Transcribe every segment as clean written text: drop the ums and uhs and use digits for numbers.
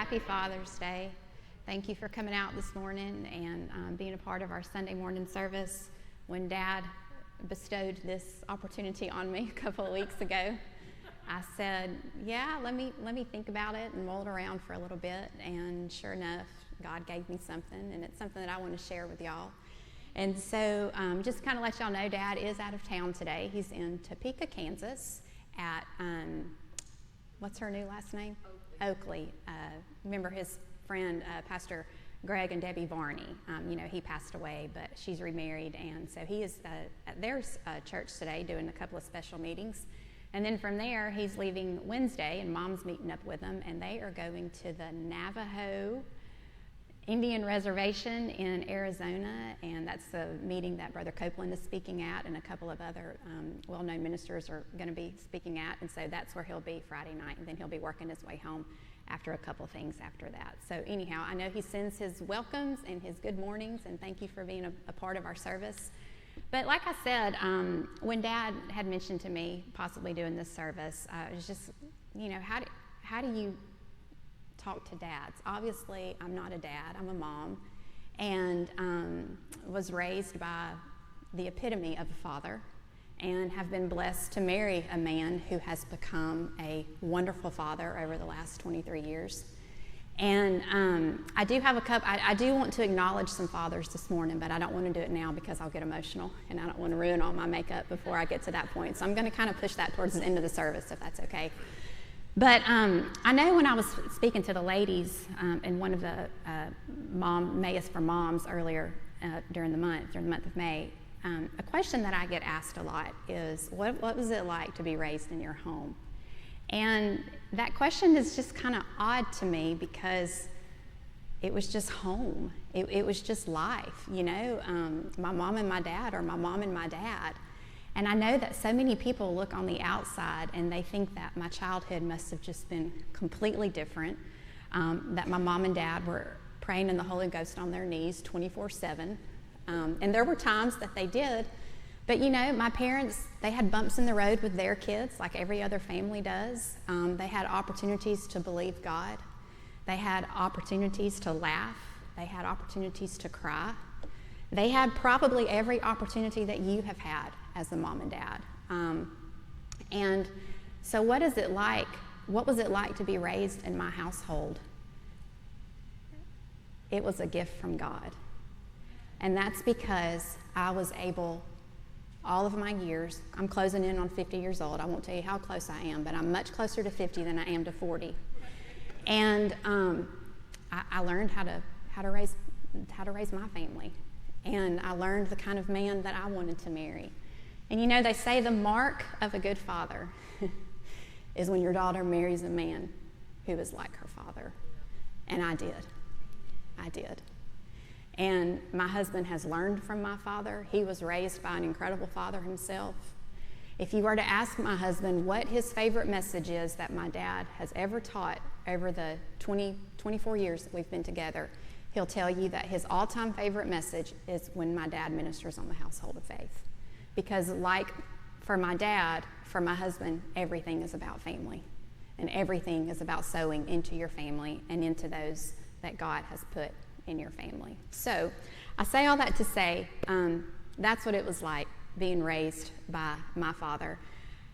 Happy Father's Day. Thank you for coming out this morning and being a part of our Sunday morning service. When Dad bestowed this opportunity on me a couple of weeks ago, I said, yeah, let me think about it and mull it around for a little bit. And sure enough, God gave me something, and it's something that I want to share with y'all. And so just kind of let y'all know, Dad is out of town today. He's in Topeka, Kansas at, what's her new last name? Oakley. Remember his friend, Pastor Greg and Debbie Varney. He passed away, but she's remarried. And so he is at their church today doing a couple of special meetings. And then from there, he's leaving Wednesday, and Mom's meeting up with him, and they are going to the Navajo Indian Reservation in Arizona, and that's the meeting that Brother Copeland is speaking at, and a couple of other well-known ministers are going to be speaking at, and so that's where he'll be Friday night, and then he'll be working his way home after a couple things after that. So anyhow, I know he sends his welcomes and his good mornings, and thank you for being a part of our service. But like I said, when Dad had mentioned to me possibly doing this service, it was just, how do you talk to dads? Obviously, I'm not a dad, I'm a mom, and was raised by the epitome of a father, and have been blessed to marry a man who has become a wonderful father over the last 23 years. And I do have I do want to acknowledge some fathers this morning, but I don't want to do it now because I'll get emotional, and I don't want to ruin all my makeup before I get to that point. So I'm going to kind of push that towards the end of the service, if that's okay. But I know when I was speaking to the ladies in one of the Mayas for Moms earlier during the month of May, a question that I get asked a lot is, what was it like to be raised in your home? And that question is just kind of odd to me because it was just home. It was just life, My mom and my dad, or my mom and my dad. And I know that so many people look on the outside and they think that my childhood must have just been completely different, that my mom and dad were praying in the Holy Ghost on their knees 24/7. And there were times that they did, but my parents, they had bumps in the road with their kids like every other family does. They had opportunities to believe God. They had opportunities to laugh. They had opportunities to cry. They had probably every opportunity that you have had as a mom and dad. And so what was it like to be raised in my household? It was a gift from God. And that's because I was able, all of my years, I'm closing in on 50 years old. I won't tell you how close I am, but I'm much closer to 50 than I am to 40. And I learned how to raise my family. And I learned the kind of man that I wanted to marry. And they say the mark of a good father is when your daughter marries a man who is like her father. And I did. And my husband has learned from my father. He was raised by an incredible father himself. If you were to ask my husband what his favorite message is that my dad has ever taught over the 24 years that we've been together, he'll tell you that his all-time favorite message is when my dad ministers on the household of faith. Because like for my dad, for my husband, everything is about family. And everything is about sowing into your family and into those that God has put in your family. So I say all that to say that's what it was like being raised by my father.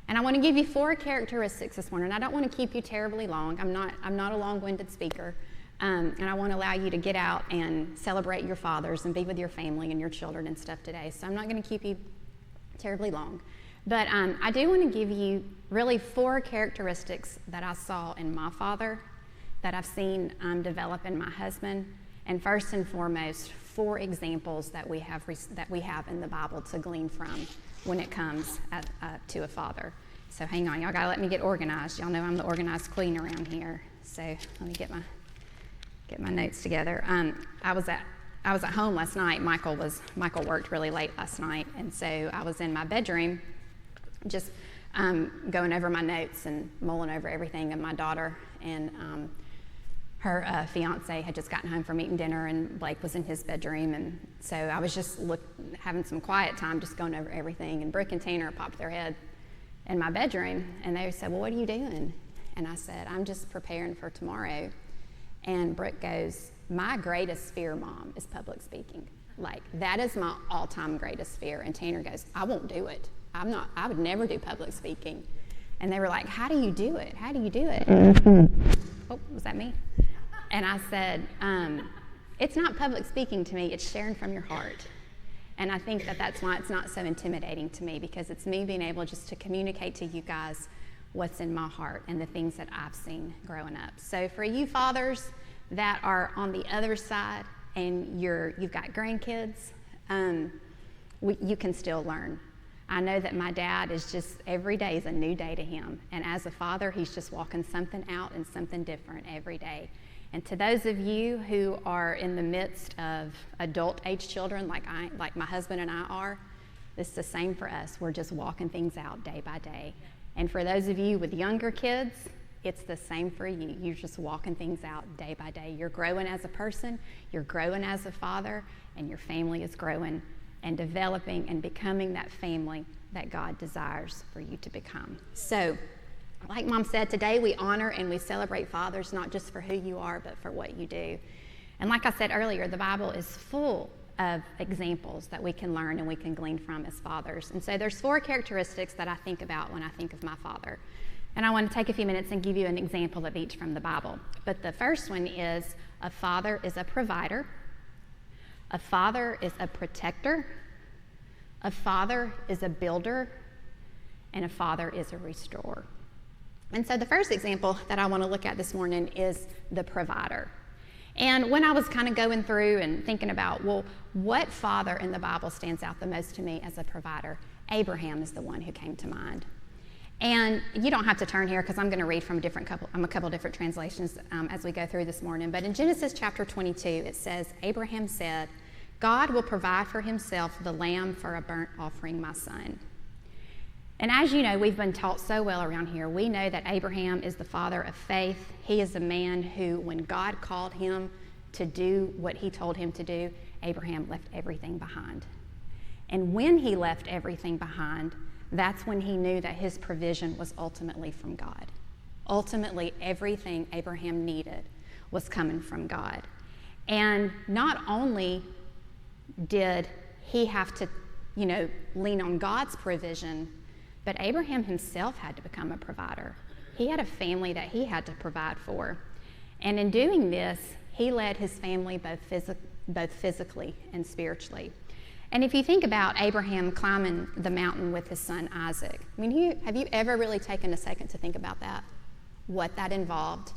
And I want to give you 4 characteristics this morning. I don't want to keep you terribly long. I'm not a long-winded speaker. And I want to allow you to get out and celebrate your fathers and be with your family and your children and stuff today. So I'm not going to keep you terribly long. But I do want to give you really 4 characteristics that I saw in my father, that I've seen develop in my husband, and first and foremost, 4 examples that we have in the Bible to glean from when it comes to a father. So hang on, y'all gotta let me get organized. Y'all know I'm the organized queen around here. So let me get my notes together. I was at home last night. Michael worked really late last night, and so I was in my bedroom just going over my notes and mulling over everything. And my daughter and her fiance had just gotten home from eating dinner, and Blake was in his bedroom, and so I was just having some quiet time, just going over everything. And Brick and Tanner popped their head in my bedroom, and they said, "Well, what are you doing?" And I said, "I'm just preparing for tomorrow." And Brooke goes, my greatest fear, Mom, is public speaking. Like, that is my all-time greatest fear. And Tanner goes, I won't do it. I would never do public speaking. And they were like, how do you do it? How do you do it? Oh, was that me? And I said, it's not public speaking to me, it's sharing from your heart. And I think that's why it's not so intimidating to me, because it's me being able just to communicate to you guys what's in my heart and the things that I've seen growing up. So for you fathers that are on the other side and you've got grandkids, you can still learn. I know that my dad is just, every day is a new day to him. And as a father, he's just walking something out and something different every day. And to those of you who are in the midst of adult-age children like my husband and I are, it's the same for us. We're just walking things out day by day. And for those of you with younger kids, it's the same for you. You're just walking things out day by day. You're growing as a person, you're growing as a father, and your family is growing and developing and becoming that family that God desires for you to become. So, like Mom said, today we honor and we celebrate fathers, not just for who you are, but for what you do. And like I said earlier, the Bible is full of examples that we can learn and we can glean from as fathers. And so there's 4 characteristics that I think about when I think of my father. And I want to take a few minutes and give you an example of each from the Bible. But the first one is, a father is a provider. A father is a protector. A father is a builder. And a father is a restorer. And so the first example that I want to look at this morning is the provider. And when I was kind of going through and thinking about, well, what father in the Bible stands out the most to me as a provider? Abraham is the one who came to mind. And you don't have to turn here because I'm going to read from a couple different translations as we go through this morning. But in Genesis chapter 22, it says, Abraham said, God will provide for himself the lamb for a burnt offering, my son. And as you know, we've been taught so well around here. We know that Abraham is the father of faith. He is a man who, when God called him to do what he told him to do, Abraham left everything behind. And when he left everything behind, that's when he knew that his provision was ultimately from God. Ultimately, everything Abraham needed was coming from God. And not only did he have to, lean on God's provision, but Abraham himself had to become a provider. He had a family that he had to provide for. And in doing this, he led his family both physically and spiritually. And if you think about Abraham climbing the mountain with his son Isaac, have you ever really taken a second to think about that? What that involved?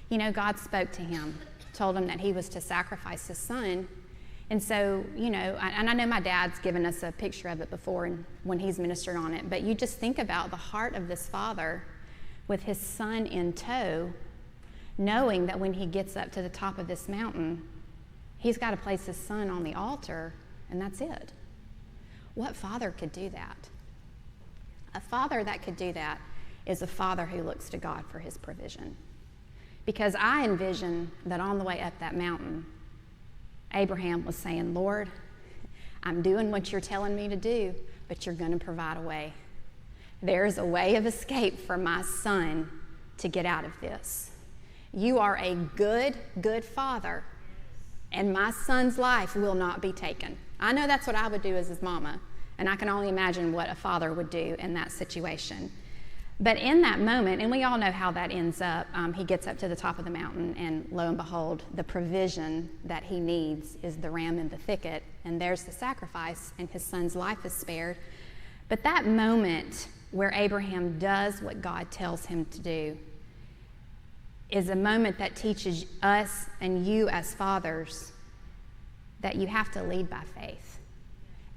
God spoke to him, told him that he was to sacrifice his son. And so, and I know my dad's given us a picture of it before and when he's ministered on it, but you just think about the heart of this father with his son in tow, knowing that when he gets up to the top of this mountain, he's got to place his son on the altar, and that's it. What father could do that? A father that could do that is a father who looks to God for his provision. Because I envision that on the way up that mountain, Abraham was saying, Lord, I'm doing what you're telling me to do, but you're going to provide a way. There's a way of escape for my son to get out of this. You are a good, good father, and my son's life will not be taken. I know that's what I would do as his mama, and I can only imagine what a father would do in that situation. But in that moment, and we all know how that ends up, he gets up to the top of the mountain, and lo and behold, the provision that he needs is the ram in the thicket, and there's the sacrifice, and his son's life is spared. But that moment where Abraham does what God tells him to do is a moment that teaches us and you as fathers that you have to lead by faith,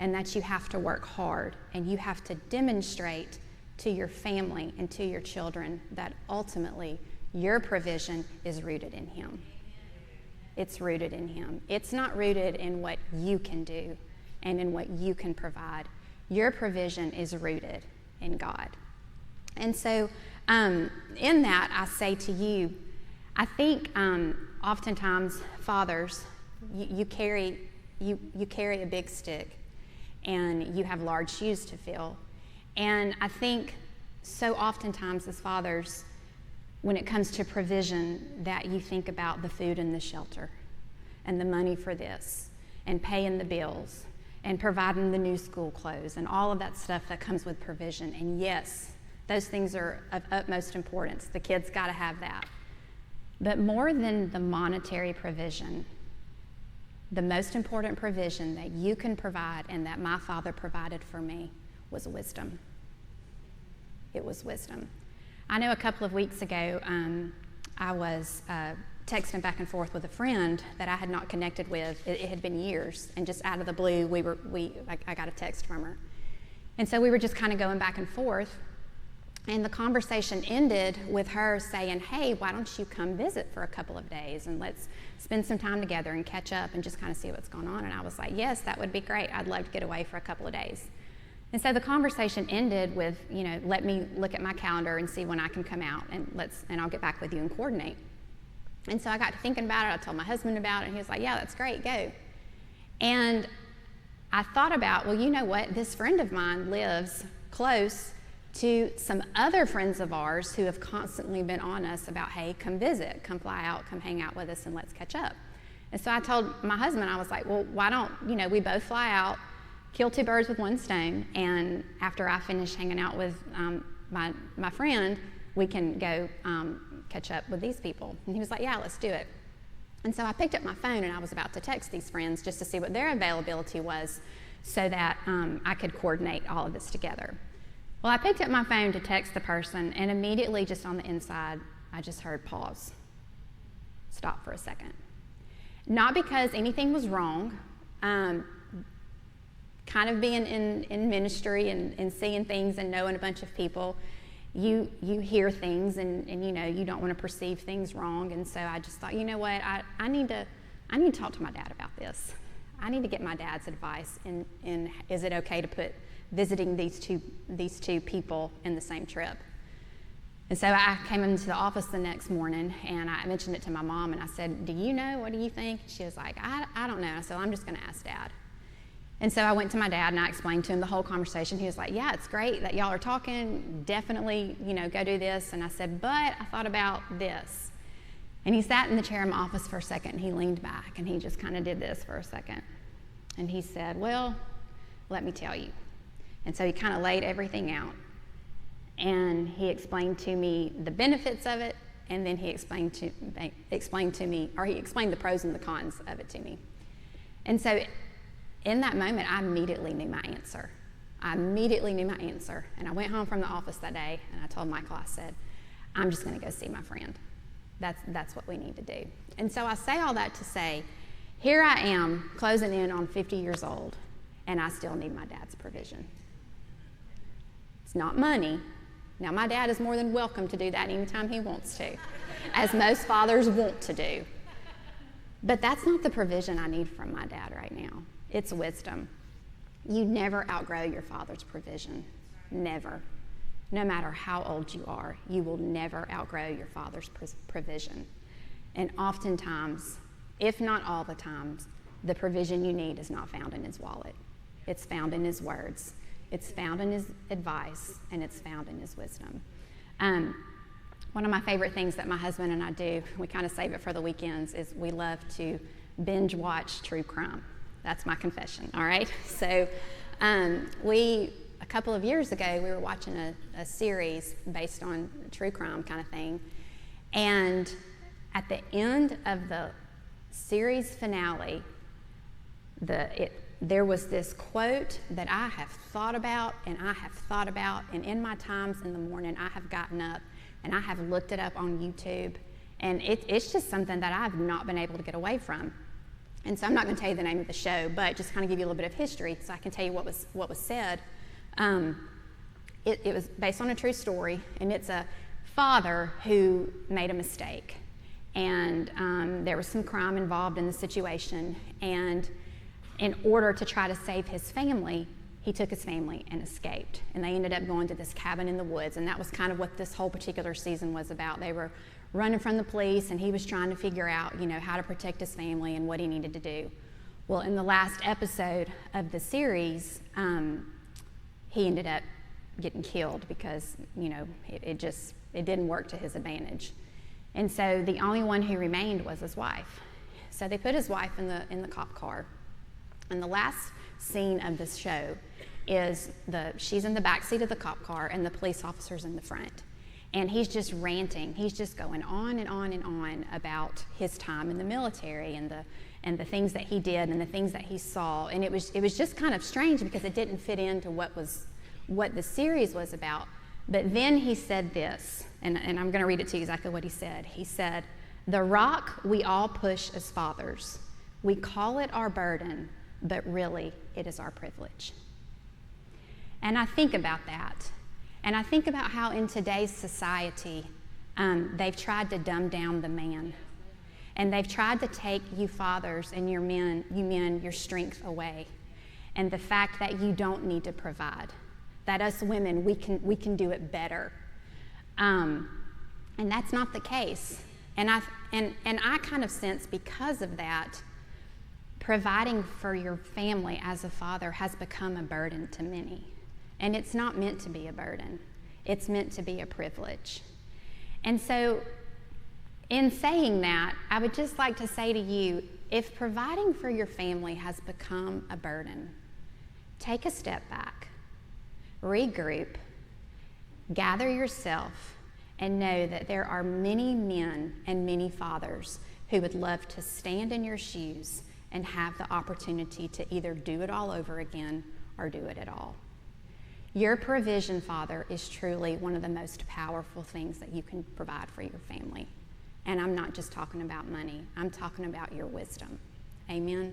and that you have to work hard, and you have to demonstrate to your family and to your children that ultimately your provision is rooted in him. It's rooted in him. It's not rooted in what you can do and in what you can provide. Your provision is rooted in God. And so in that, I say to you, I think oftentimes fathers, you carry a big stick and you have large shoes to fill. And I think so oftentimes as fathers, when it comes to provision, that you think about the food and the shelter and the money for this and paying the bills and providing the new school clothes and all of that stuff that comes with provision. And yes, those things are of utmost importance. The kids got to have that. But more than the monetary provision, the most important provision that you can provide and that my father provided for me was wisdom. It was wisdom. I know a couple of weeks ago, I was texting back and forth with a friend that I had not connected with. It had been years, and just out of the blue, I got a text from her. And so we were just kind of going back and forth, and the conversation ended with her saying, hey, why don't you come visit for a couple of days, and let's spend some time together and catch up and just kind of see what's going on. And I was like, yes, that would be great. I'd love to get away for a couple of days. And so the conversation ended with, let me look at my calendar and see when I can come out, and I'll get back with you and coordinate. And so I got to thinking about it. I told my husband about it, and he was like, yeah, that's great, go. And I thought about, well, you know what? This friend of mine lives close to some other friends of ours who have constantly been on us about, hey, come visit, come fly out, come hang out with us, and let's catch up. And so I told my husband, I was like, well, why don't, we both fly out, kill two birds with one stone, and after I finish hanging out with my friend, we can go catch up with these people. And he was like, yeah, let's do it. And so I picked up my phone, and I was about to text these friends just to see what their availability was so that I could coordinate all of this together. Well, I picked up my phone to text the person, and immediately just on the inside, I just heard pause. Stop for a second. Not because anything was wrong. Kind of being in ministry and seeing things and knowing a bunch of people, you hear things and you don't want to perceive things wrong. And so I just thought, you know what, I need to talk to my dad about this. I need to get my dad's advice in is it okay to put visiting these two people in the same trip. And so I came into the office the next morning, and I mentioned it to my mom, and I said, do you know, what do you think? She was like, I don't know. So I'm just going to ask Dad. And so I went to my dad, and I explained to him the whole conversation. He was like, yeah, it's great that y'all are talking. Definitely, go do this. And I said, but I thought about this. And he sat in the chair in my office for a second, and he leaned back, and he just kind of did this for a second. And he said, well, let me tell you. And so he kind of laid everything out. And he explained to me the benefits of it, and then he explained the pros and the cons of it to me. And so in that moment, I immediately knew my answer. And I went home from the office that day, and I told Michael, I said, I'm just going to go see my friend. That's what we need to do. And so I say all that to say, here I am, closing in on 50 years old, and I still need my dad's provision. It's not money. Now, my dad is more than welcome to do that anytime he wants to, as most fathers want to do. But that's not the provision I need from my dad right now. It's wisdom. You never outgrow your father's provision. Never. No matter how old you are, you will never outgrow your father's provision. And oftentimes, if not all the times, the provision you need is not found in his wallet. It's found in his words. It's found in his advice, and it's found in his wisdom. One of my favorite things that my husband and I do, we kind of save it for the weekends, is we love to binge watch true crime. That's my confession, all right? So a couple of years ago, we were watching a series based on true crime kind of thing. And at the end of the series finale, there was this quote that I have thought about, and in my times in the morning, I have gotten up and I have looked it up on YouTube, and it's just something that I've not been able to get away from. And so I'm not going to tell you the name of the show, but just kind of give you a little bit of history so I can tell you what was said. It was based on a true story, and it's a father who made a mistake. And there was some crime involved in the situation, and in order to try to save his family, he took his family and escaped. And they ended up going to this cabin in the woods, and that was kind of what this whole particular season was about. They were running from the police, and he was trying to figure out, how to protect his family and what he needed to do. Well, in the last episode of the series, he ended up getting killed because, it just It didn't work to his advantage. And so the only one who remained was his wife. So they put his wife in the cop car. And the last scene of this show is she's in the back seat of the cop car and the police officer's in the front. And he's just ranting. He's just going on and on and on about his time in the military and the things that he did and the things that he saw. And it was just kind of strange because it didn't fit into what the series was about. But then he said this, and I'm going to read it to you exactly what he said. He said, "The rock we all push as fathers. We call it our burden, but really it is our privilege." And I think about that. And I think about how in today's society, they've tried to dumb down the man. And they've tried to take you fathers and you men, your strength away. And the fact that you don't need to provide. That us women, we can do it better. And that's not the case. And I kind of sense because of that, providing for your family as a father has become a burden to many. And it's not meant to be a burden. It's meant to be a privilege. And so in saying that, I would just like to say to you, if providing for your family has become a burden, take a step back, regroup, gather yourself, and know that there are many men and many fathers who would love to stand in your shoes and have the opportunity to either do it all over again or do it at all. Your provision, Father, is truly one of the most powerful things that you can provide for your family. And I'm not just talking about money. I'm talking about your wisdom. Amen?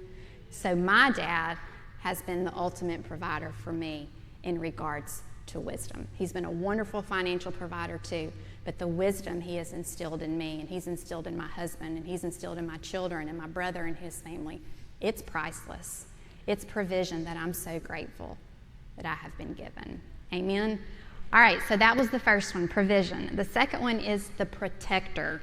So my dad has been the ultimate provider for me in regards to wisdom. He's been a wonderful financial provider too, but the wisdom he has instilled in me, and he's instilled in my husband, and he's instilled in my children and my brother and his family, it's priceless. It's provision that I'm so grateful that I have been given. Amen? All right, so that was the first one, provision. The second one is the protector.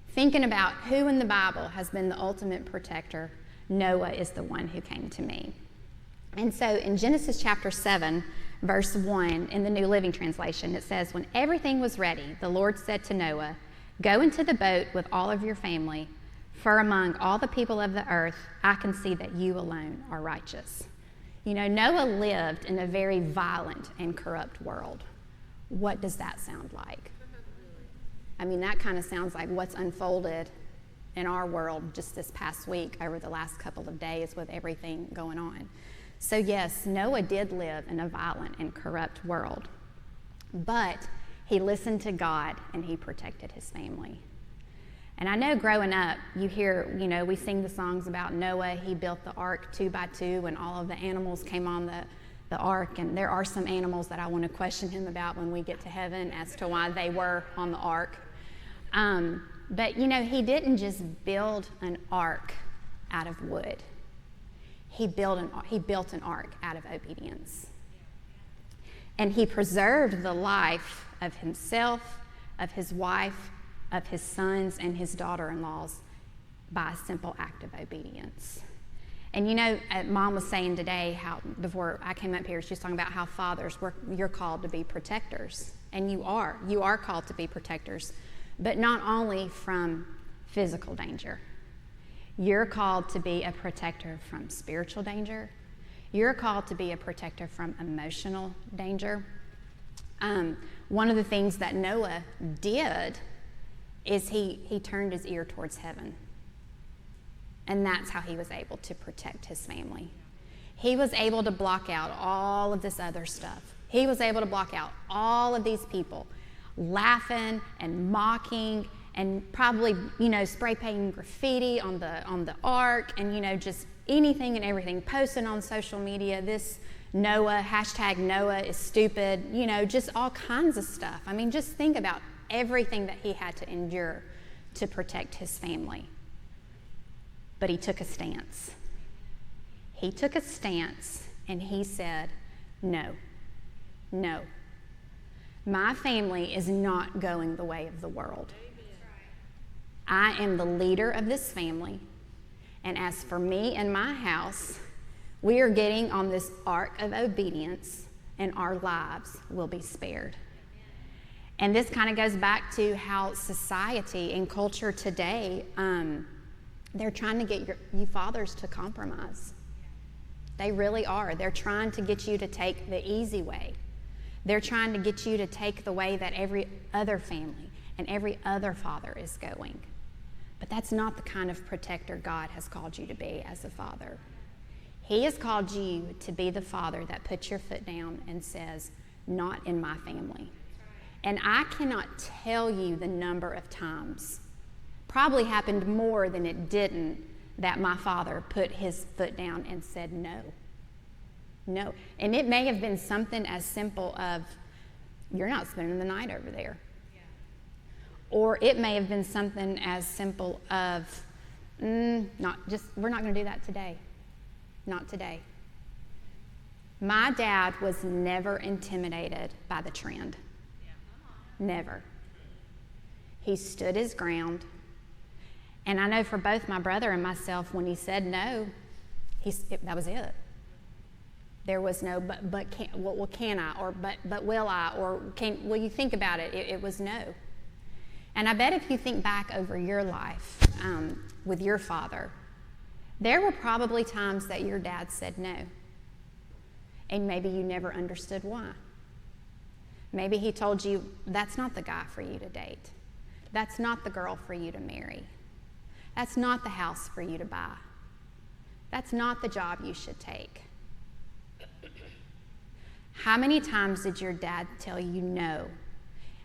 Thinking about who in the Bible has been the ultimate protector, Noah is the one who came to me. And so in Genesis chapter 7, verse 1, in the New Living Translation, it says, "When everything was ready, the Lord said to Noah, 'Go into the boat with all of your family, for among all the people of the earth, I can see that you alone are righteous.'" You know, Noah lived in a very violent and corrupt world. What does that sound like? I mean, that kind of sounds like what's unfolded in our world just this past week over the last couple of days with everything going on. So yes, Noah did live in a violent and corrupt world, but he listened to God and he protected his family. And I know growing up, you hear, we sing the songs about Noah. He built the ark 2 by 2 and all of the animals came on the ark. And there are some animals that I want to question him about when we get to heaven as to why they were on the ark. But he didn't just build an ark out of wood. He built an ark out of obedience. And he preserved the life of himself, of his wife, of his sons, and his daughter-in-laws by a simple act of obedience. And Mom was saying today how, before I came up here, she was talking about how fathers, you're called to be protectors. And you are called to be protectors, but not only from physical danger. You're called to be a protector from spiritual danger. You're called to be a protector from emotional danger. One of the things that Noah did is he turned his ear towards heaven. And that's how he was able to protect his family. He was able to block out all of this other stuff. He was able to block out all of these people laughing and mocking and probably, spray painting graffiti on the ark and, just anything and everything, posting on social media, this Noah, hashtag Noah is stupid, just all kinds of stuff. I mean, just think about everything that he had to endure to protect his family. But he took a stance. He took a stance and he said, no. My family is not going the way of the world. I am the leader of this family. And as for me and my house, we are getting on this ark of obedience and our lives will be spared. And this kind of goes back to how society and culture today, they're trying to get you fathers to compromise. They really are. They're trying to get you to take the easy way. They're trying to get you to take the way that every other family and every other father is going. But that's not the kind of protector God has called you to be as a father. He has called you to be the father that puts your foot down and says, not in my family. And I cannot tell you the number of times, probably happened more than it didn't, that my father put his foot down and said no. No. And it may have been something as simple of, you're not spending the night over there. Yeah. Or it may have been something as simple of, we're not going to do that today. Not today. My dad was never intimidated by the trend. Never. He stood his ground. And I know for both my brother and myself, when he said no, that was it. There was no, but can, well, can I? Or but will I? Or will you think about it? It was no. And I bet if you think back over your life with your father, there were probably times that your dad said no. And maybe you never understood why. Maybe he told you, that's not the guy for you to date. That's not the girl for you to marry. That's not the house for you to buy. That's not the job you should take. How many times did your dad tell you no?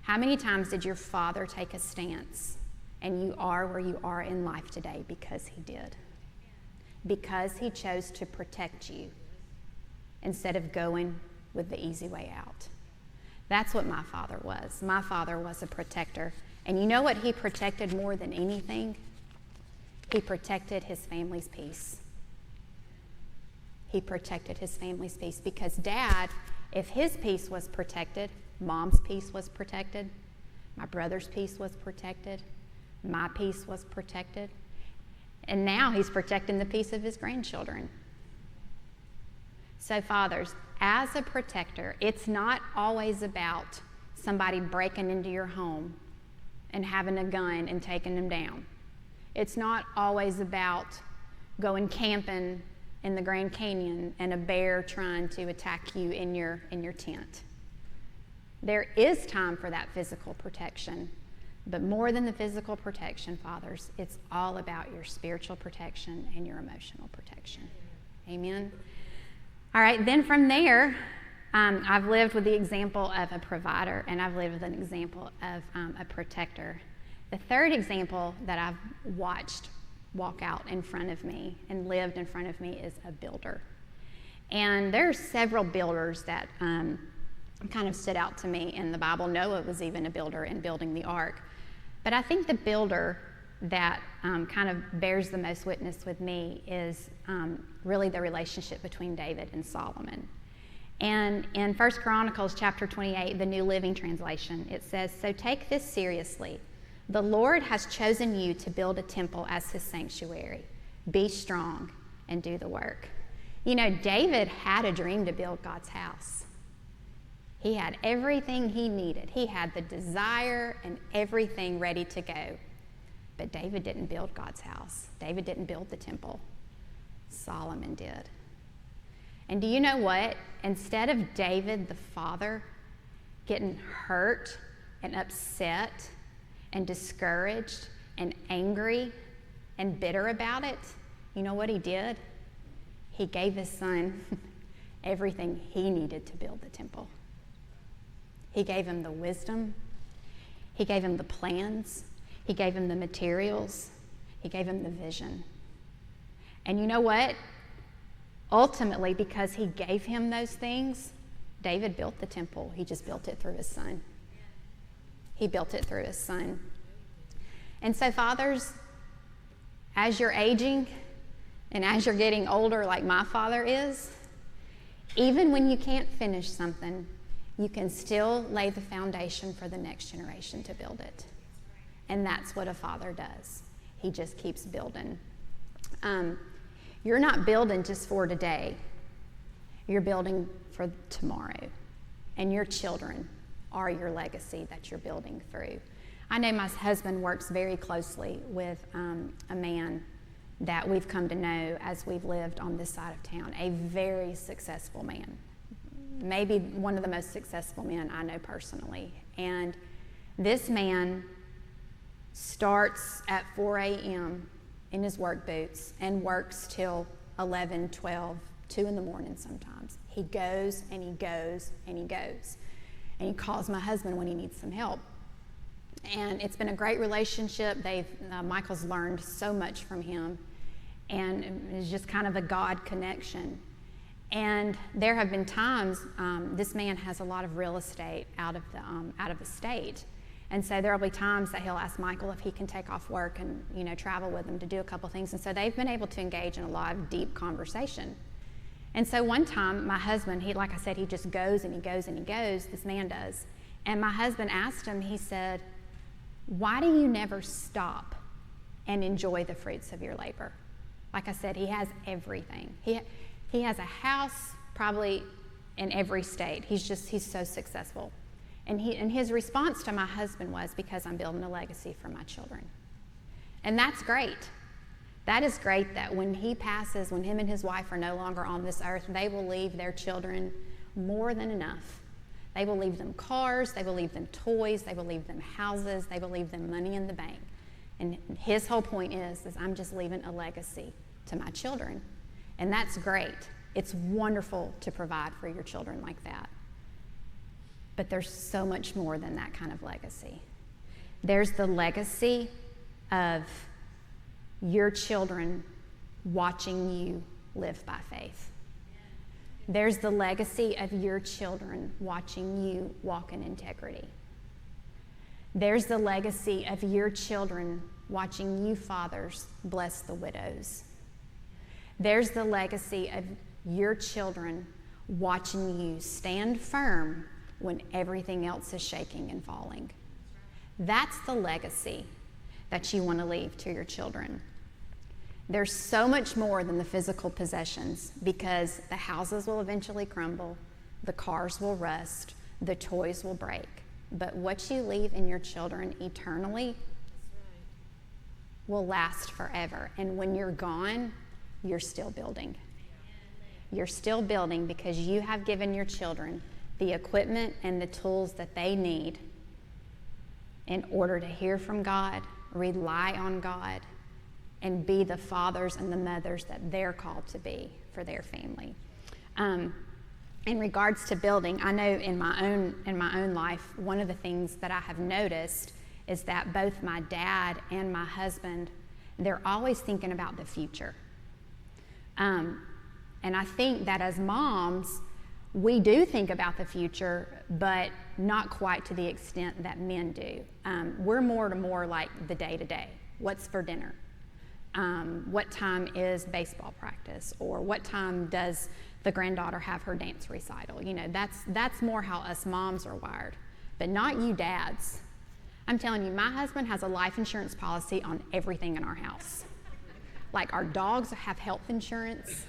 How many times did your father take a stance and you are where you are in life today because he did? Because he chose to protect you instead of going with the easy way out. That's what my father was. My father was a protector. And you know what he protected more than anything? He protected his family's peace. He protected his family's peace because Dad, if his peace was protected, Mom's peace was protected, my brother's peace was protected, my peace was protected, and now he's protecting the peace of his grandchildren. So fathers, as a protector, it's not always about somebody breaking into your home and having a gun and taking them down. It's not always about going camping in the Grand Canyon and a bear trying to attack you in your tent. There is time for that physical protection, but more than the physical protection, fathers, it's all about your spiritual protection and your emotional protection. Amen? All right, then from there, I've lived with the example of a provider, and I've lived with an example of a protector. The third example that I've watched walk out in front of me and lived in front of me is a builder. And there are several builders that kind of stood out to me in the Bible. Noah was even a builder in building the ark. But I think the builder that kind of bears the most witness with me is really the relationship between David and Solomon. And in 1 Chronicles chapter 28, the New Living Translation, it says, "So take this seriously. The Lord has chosen you to build a temple as his sanctuary. Be strong and do the work." You know, David had a dream to build God's house. He had everything he needed. He had the desire and everything ready to go. But David didn't build God's house. David didn't build the temple. Solomon did. And do you know what? Instead of David, the father, getting hurt and upset and discouraged and angry and bitter about it, you know what he did? He gave his son everything he needed to build the temple. He gave him the wisdom. He gave him the plans. He gave him the materials. He gave him the vision. And you know what? Ultimately, because he gave him those things, David built the temple. He just built it through his son. He built it through his son. And so, fathers, as you're aging and as you're getting older like my father is, even when you can't finish something, you can still lay the foundation for the next generation to build it. And that's what a father does. He just keeps building. You're not building just for today. You're building for tomorrow and your children are your legacy that you're building through. I know my husband works very closely with a man that we've come to know as we've lived on this side of town, a very successful man, maybe one of the most successful men I know personally. And this man starts at 4 a.m. in his work boots and works till 11, 12, 2 in the morning sometimes. He goes and he goes and he goes. And he calls my husband when he needs some help. And it's been a great relationship. Michael's learned so much from him. And it's just kind of a God connection. And there have been times, this man has a lot of real estate out of the state. And so there will be times that he'll ask Michael if he can take off work and, travel with him to do a couple things. And so they've been able to engage in a lot of deep conversation. And so one time, my husband, like I said, he just goes and he goes and he goes, this man does. And my husband asked him, he said, "Why do you never stop and enjoy the fruits of your labor?" Like I said, he has everything. He has a house probably in every state. He's so successful. And his response to my husband was, "Because I'm building a legacy for my children." And that's great. That is great that when he passes, when him and his wife are no longer on this earth, they will leave their children more than enough. They will leave them cars, they will leave them toys, they will leave them houses, they will leave them money in the bank. And his whole point is I'm just leaving a legacy to my children. And that's great. It's wonderful to provide for your children like that. But there's so much more than that kind of legacy. There's the legacy of your children watching you live by faith. There's the legacy of your children watching you walk in integrity. There's the legacy of your children watching you fathers bless the widows. There's the legacy of your children watching you stand firm when everything else is shaking and falling. That's the legacy that you want to leave to your children. There's so much more than the physical possessions, because the houses will eventually crumble, the cars will rust, the toys will break. But what you leave in your children eternally will last forever. And when you're gone, you're still building. You're still building because you have given your children the equipment and the tools that they need in order to hear from God, rely on God, and be the fathers and the mothers that they're called to be for their family. In regards to building, I know in my own life, one of the things that I have noticed is that both my dad and my husband, they're always thinking about the future. And I think that as moms, we do think about the future, but not quite to the extent that men do. We're more like the day-to-day. What's for dinner? What time is baseball practice? Or what time does the granddaughter have her dance recital? That's more how us moms are wired, but not you dads. I'm telling you, my husband has a life insurance policy on everything in our house. Like our dogs have health insurance.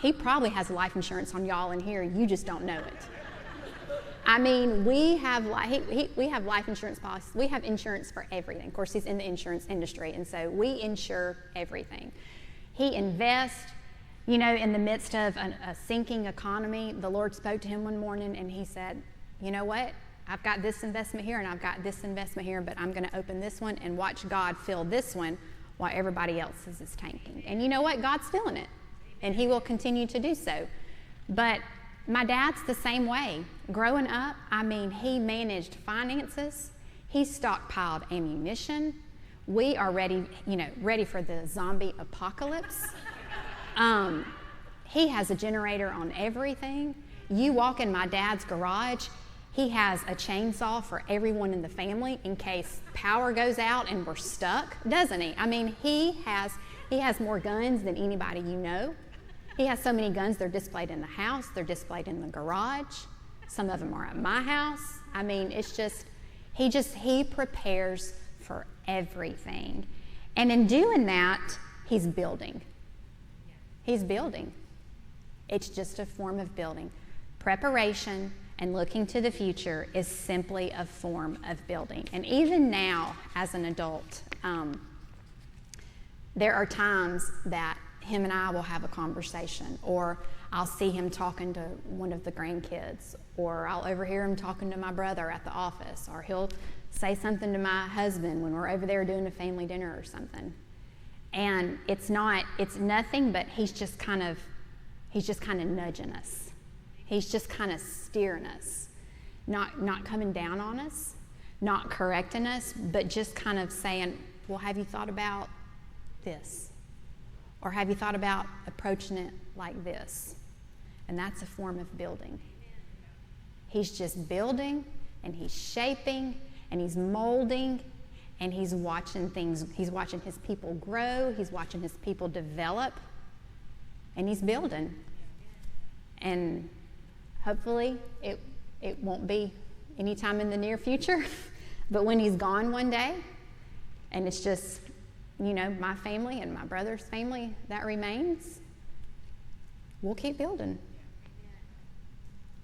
He probably has life insurance on y'all in here, you just don't know it. I mean, we have life insurance policies. We have insurance for everything. Of course, he's in the insurance industry, and so we insure everything. He invests, in the midst of a sinking economy. The Lord spoke to him one morning, and he said, "You know what? I've got this investment here, and I've got this investment here, but I'm going to open this one and watch God fill this one while everybody else's is tanking." And you know what? God's filling it, and he will continue to do so. But my dad's the same way. Growing up, he managed finances. He stockpiled ammunition. We are ready for the zombie apocalypse. He has a generator on everything. You walk in my dad's garage, he has a chainsaw for everyone in the family in case power goes out and we're stuck, doesn't he? He has more guns than anybody you know. He has so many guns, they're displayed in the house, they're displayed in the garage. Some of them are at my house. He prepares for everything. And in doing that, he's building. He's building. It's just a form of building. Preparation and looking to the future is simply a form of building. And even now, as an adult, there are times that him and I will have a conversation, or I'll see him talking to one of the grandkids, or I'll overhear him talking to my brother at the office, or he'll say something to my husband when we're over there doing a family dinner or something. And it's nothing, but he's just kind of nudging us. He's just kind of steering us, not coming down on us, not correcting us, but just kind of saying, well, have you thought about this? Or have you thought about approaching it like this? And that's a form of building. He's just building, and he's shaping, and he's molding, and he's watching things. He's watching his people grow. He's watching his people develop, and he's building. And hopefully it won't be anytime in the near future, but when he's gone one day, and it's just, my family and my brother's family that remains, we'll keep building.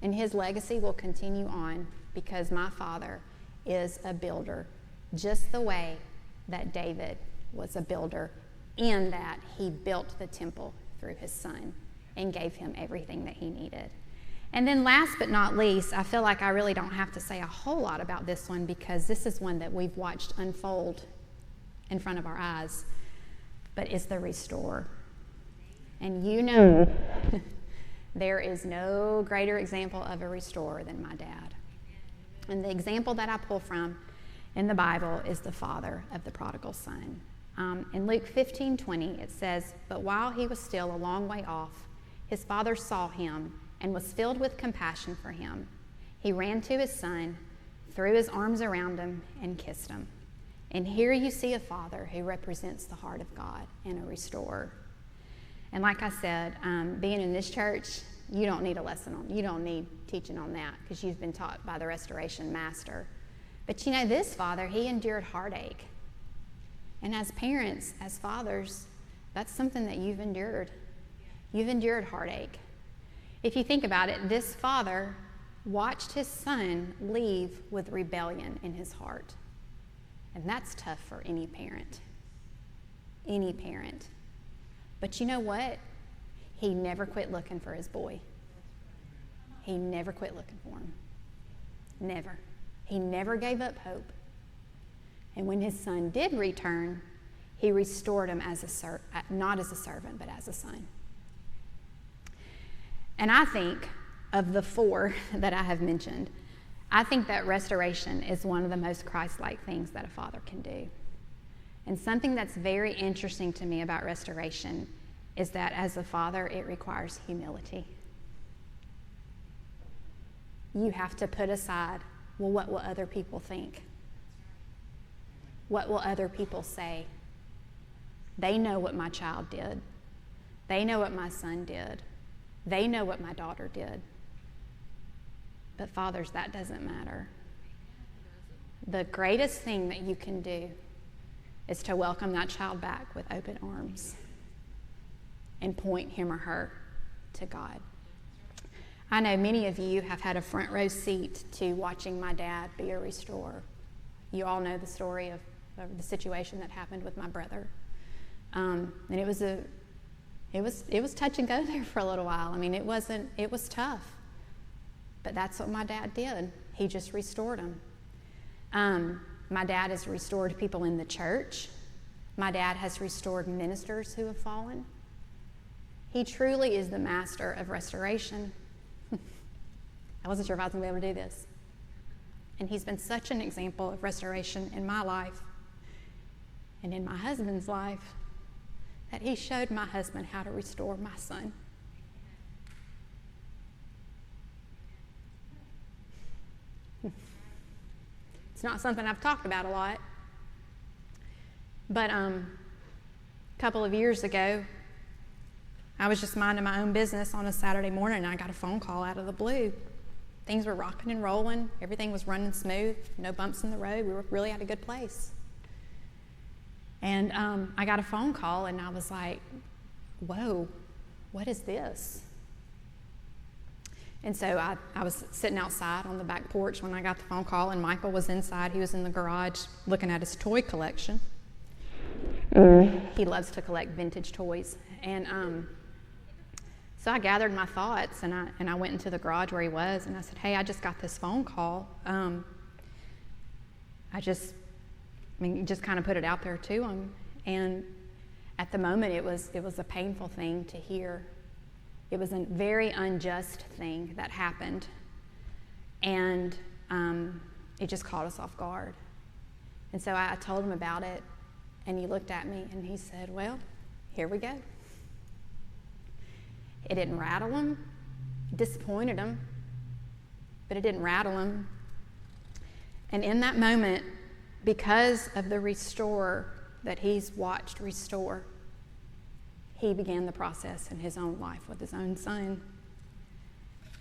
And his legacy will continue on, because my father is a builder, just the way that David was a builder, in that he built the temple through his son and gave him everything that he needed. And then last but not least, I feel like I really don't have to say a whole lot about this one, because this is one that we've watched unfold in front of our eyes, but it's the restorer. And there is no greater example of a restorer than my dad. And the example that I pull from in the Bible is the father of the prodigal son. In Luke 15:20, it says, "But while he was still a long way off, his father saw him and was filled with compassion for him. He ran to his son, threw his arms around him, and kissed him." And here you see a father who represents the heart of God and a restorer. And like I said, being in this church, you don't need teaching on that, because you've been taught by the restoration master. But this father, he endured heartache. And as parents, as fathers, that's something that you've endured. You've endured heartache. If you think about it, this father watched his son leave with rebellion in his heart. And that's tough for any parent. Any parent. But you know what? He never quit looking for his boy. He never quit looking for him. Never. He never gave up hope. And when his son did return, he restored him not as a servant, but as a son. And I think of the four that I have mentioned, I think that restoration is one of the most Christ-like things that a father can do. And something that's very interesting to me about restoration is that as a father, it requires humility. You have to put aside, well, what will other people think? What will other people say? They know what my child did. They know what my son did. They know what my daughter did. But fathers, that doesn't matter. The greatest thing that you can do is to welcome that child back with open arms and point him or her to God. I know many of you have had a front row seat to watching my dad be a restorer. You all know the story of the situation that happened with my brother. And it was touch and go there for a little while. I mean, it was tough. But that's what my dad did. He just restored them. My dad has restored people in the church. My dad has restored ministers who have fallen. He truly is the master of restoration. I wasn't sure if I was going to be able to do this. And he's been such an example of restoration in my life and in my husband's life, that he showed my husband how to restore my son. It's not something I've talked about a lot, but a couple of years ago, I was just minding my own business on a Saturday morning, and I got a phone call out of the blue. Things were rocking and rolling. Everything was running smooth. No bumps in the road. We were really at a good place. And I got a phone call, and I was like, whoa, what is this? And so I was sitting outside on the back porch when I got the phone call, and Michael was inside. He was in the garage looking at his toy collection. He loves to collect vintage toys. And so I gathered my thoughts, and I went into the garage where he was, and I said, hey, I just got this phone call. Just kind of put it out there to him. And at the moment, it was a painful thing to hear. It was a very unjust thing that happened. And it just caught us off guard. And so I told him about it, and he looked at me and he said, well, here we go. It didn't rattle him. It disappointed him, but it didn't rattle him. And in that moment, because of the restorer that he's watched restore, he began the process in his own life with his own son.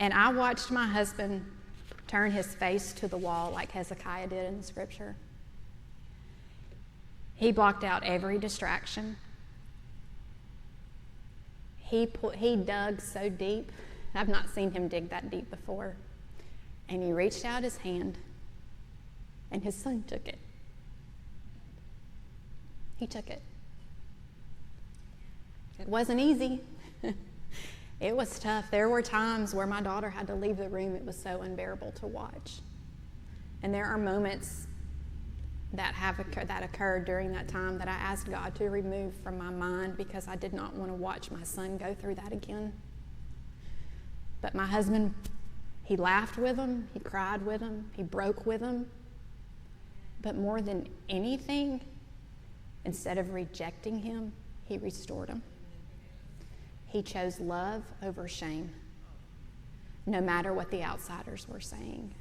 And I watched my husband turn his face to the wall like Hezekiah did in the scripture. He blocked out every distraction. He dug so deep. I've not seen him dig that deep before. And he reached out his hand, and his son took it. He took it. It wasn't easy. It was tough. There were times where my daughter had to leave the room. It was so unbearable to watch. And there are moments that occurred during that time that I asked God to remove from my mind because I did not want to watch my son go through that again. But my husband, he laughed with him, he cried with him, he broke with him. But more than anything, instead of rejecting him, he restored him. He chose love over shame, no matter what the outsiders were saying.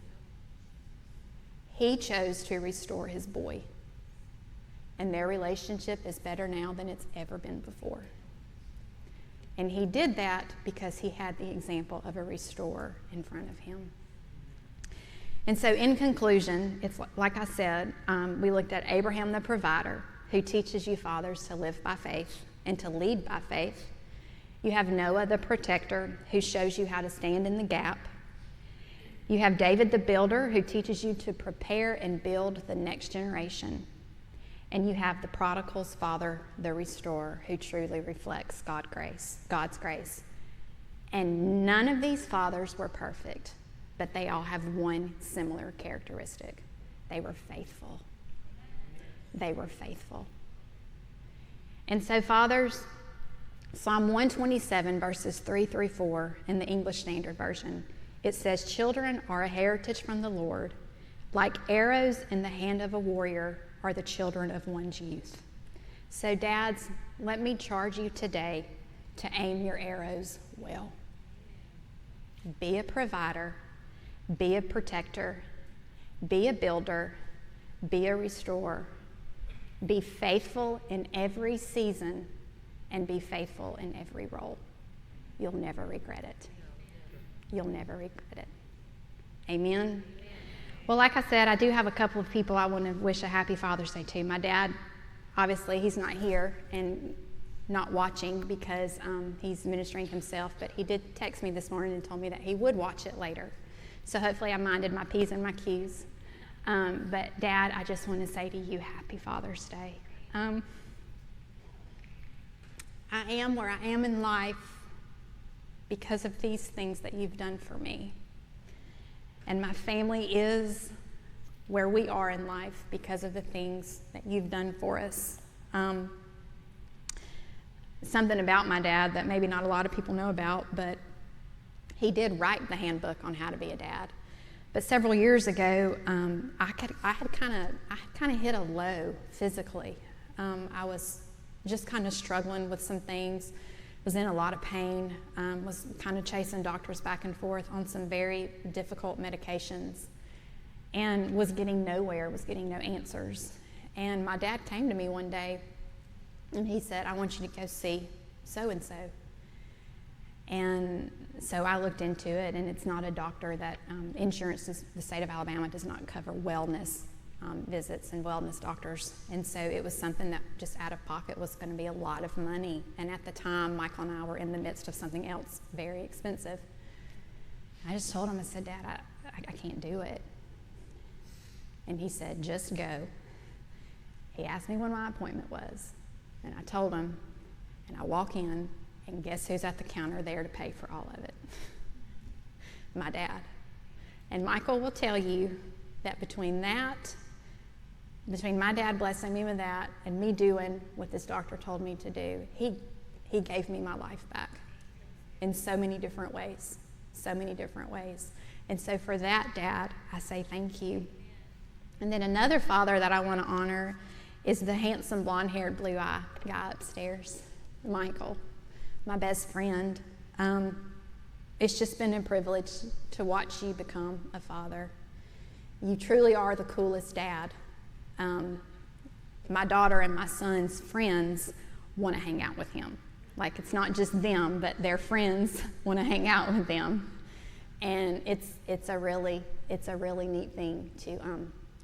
He chose to restore his boy, and their relationship is better now than it's ever been before. And he did that because he had the example of a restorer in front of him. And so in conclusion, it's like I said, we looked at Abraham the provider, who teaches you fathers to live by faith and to lead by faith. You have Noah the protector, who shows you how to stand in the gap. You have David the builder, who teaches you to prepare and build the next generation. And you have the prodigal's father, the restorer, who truly reflects God's grace. And none of these fathers were perfect, but they all have one similar characteristic. They were faithful. They were faithful. And so, fathers, Psalm 127, verses 3 through 4 in the English Standard Version, it says, children are a heritage from the Lord. Like arrows in the hand of a warrior are the children of one's youth. So, dads, let me charge you today to aim your arrows well. Be a provider, be a protector, be a builder, be a restorer. Be faithful in every season and be faithful in every role. You'll never regret it. You'll never regret it. Amen? Well, like I said, I do have a couple of people I want to wish a happy Father's Day to. My dad, obviously, he's not here and not watching because he's ministering himself, but he did text me this morning and told me that he would watch it later. So hopefully I minded my P's and my Q's. But Dad, I just want to say to you, happy Father's Day. I am where I am in life because of these things that you've done for me. And my family is where we are in life because of the things that you've done for us. Something about my dad that maybe not a lot of people know about, but he did write the handbook on how to be a dad. But several years ago, I had kind of hit a low physically. I was just kind of struggling with some things, was in a lot of pain, was kind of chasing doctors back and forth on some very difficult medications, and was getting nowhere, was getting no answers. And my dad came to me one day, and he said, I want you to go see so-and-so. And so I looked into it, and it's not a doctor that insurance, the state of Alabama does not cover wellness visits and wellness doctors. And so it was something that just out of pocket was going to be a lot of money. And at the time, Michael and I were in the midst of something else very expensive. I just told him, I said, Dad, I can't do it. And he said, just go. He asked me when my appointment was, and I told him, and I walk in, and guess who's at the counter there to pay for all of it? My dad. And Michael will tell you that between my dad blessing me with that and me doing what this doctor told me to do, he gave me my life back in so many different ways, And so for that, Dad, I say thank you. And then another father that I want to honor is the handsome blonde-haired, blue-eyed guy upstairs, Michael, my best friend. It's just been a privilege to watch you become a father. You truly are the coolest dad. My daughter and my son's friends want to hang out with him. Like, it's not just them, but their friends want to hang out with them. And it's a really neat thing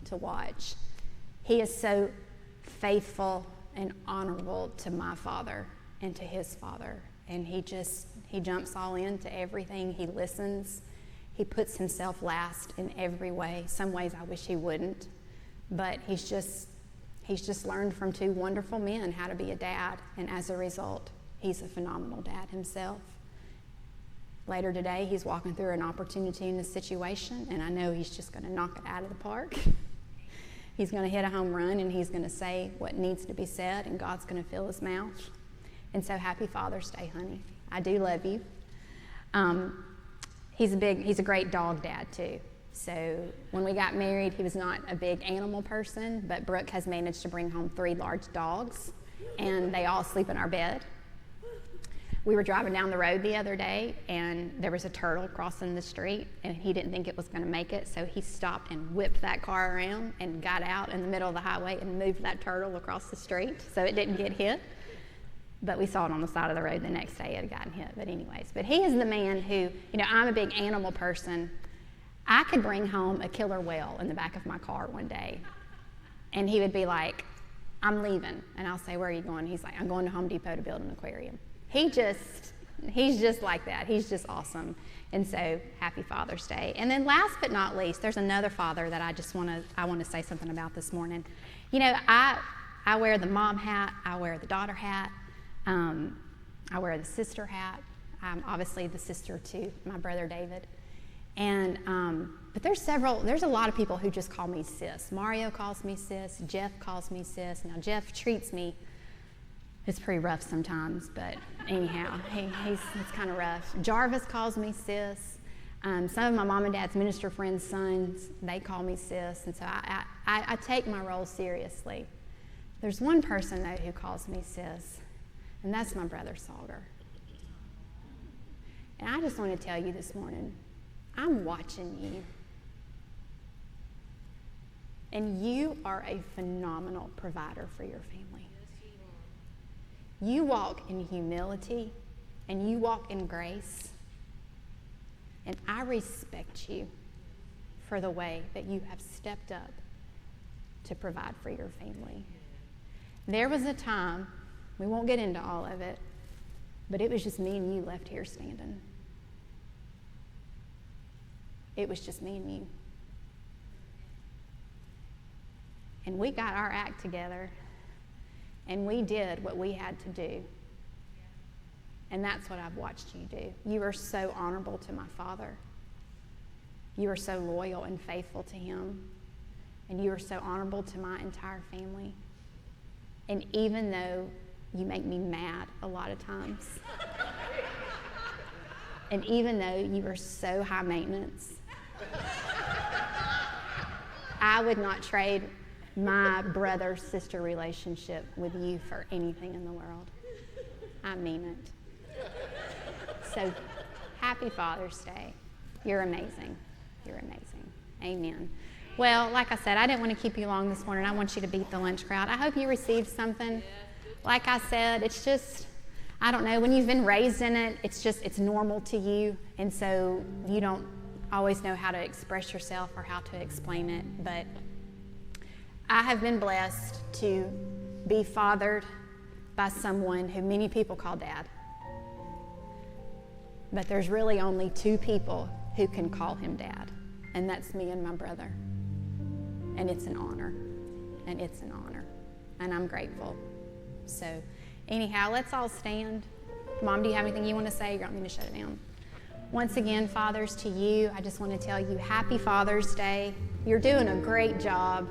to watch. He is so faithful and honorable to my father and to his father. And he jumps all into everything. He listens. He puts himself last in every way. Some ways I wish he wouldn't. But he's just learned from two wonderful men how to be a dad. And as a result, he's a phenomenal dad himself. Later today, he's walking through an opportunity in a situation, and I know he's just going to knock it out of the park. He's going to hit a home run, and he's going to say what needs to be said, and God's going to fill his mouth. And so happy Father's Day, honey. I do love you. He's a great dog dad, too. So when we got married, he was not a big animal person, but Brooke has managed to bring home 3 large dogs, and they all sleep in our bed. We were driving down the road the other day, and there was a turtle crossing the street, and he didn't think it was going to make it, so he stopped and whipped that car around and got out in the middle of the highway and moved that turtle across the street so it didn't get hit. But we saw it on the side of the road the next day. It had gotten hit. But anyways, he is the man who, I'm a big animal person. I could bring home a killer whale in the back of my car one day, and he would be like, I'm leaving. And I'll say, where are you going? He's like, I'm going to Home Depot to build an aquarium. He's just like that. He's just awesome. And so happy Father's Day. And then last but not least, there's another father that I want to say something about this morning. I wear the mom hat. I wear the daughter hat. I wear the sister hat. I'm obviously the sister to my brother David. And but there's a lot of people who just call me sis. Mario calls me sis. Jeff calls me sis. Now Jeff treats me, it's pretty rough sometimes, but anyhow, it's kind of rough. Jarvis calls me sis. Some of my mom and dad's minister friends' sons, they call me sis, and so I take my role seriously. There's one person, though, who calls me sis, and that's my brother Salger. And I just want to tell you this morning, I'm watching you. And you are a phenomenal provider for your family. You walk in humility and you walk in grace. And I respect you for the way that you have stepped up to provide for your family. There was a time, we won't get into all of it, but it was just me and you left here standing. It was just me and you. And we got our act together, and we did what we had to do. And that's what I've watched you do. You are so honorable to my father. You are so loyal and faithful to him. And you are so honorable to my entire family. And even though you make me mad a lot of times, and even though you are so high maintenance, I would not trade my brother-sister relationship with you for anything in the world. I mean it. So, happy Father's Day. You're amazing. You're amazing. Amen. Well, like I said, I didn't want to keep you long this morning. I want you to beat the lunch crowd. I hope you received something. Like I said, it's just, I don't know, when you've been raised in it, it's normal to you. And so you don't always know how to express yourself or how to explain it. But I have been blessed to be fathered by someone who many people call Dad. But there's really only 2 people who can call him Dad. And that's me and my brother. And it's an honor. And it's an honor. And I'm grateful. So anyhow, let's all stand. Mom, do you have anything you want to say? Or you want me to shut it down? Once again, fathers, to you, I just want to tell you, happy Father's Day. You're doing a great job.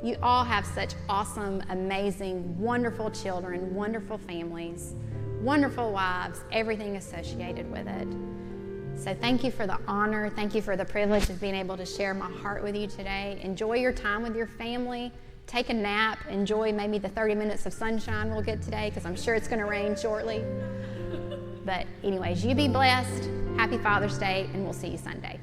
You all have such awesome, amazing, wonderful children, wonderful families, wonderful wives, everything associated with it. So thank you for the honor. Thank you for the privilege of being able to share my heart with you today. Enjoy your time with your family. Take a nap. Enjoy maybe the 30 minutes of sunshine we'll get today, because I'm sure it's going to rain shortly. But anyways, you be blessed. Happy Father's Day, and we'll see you Sunday.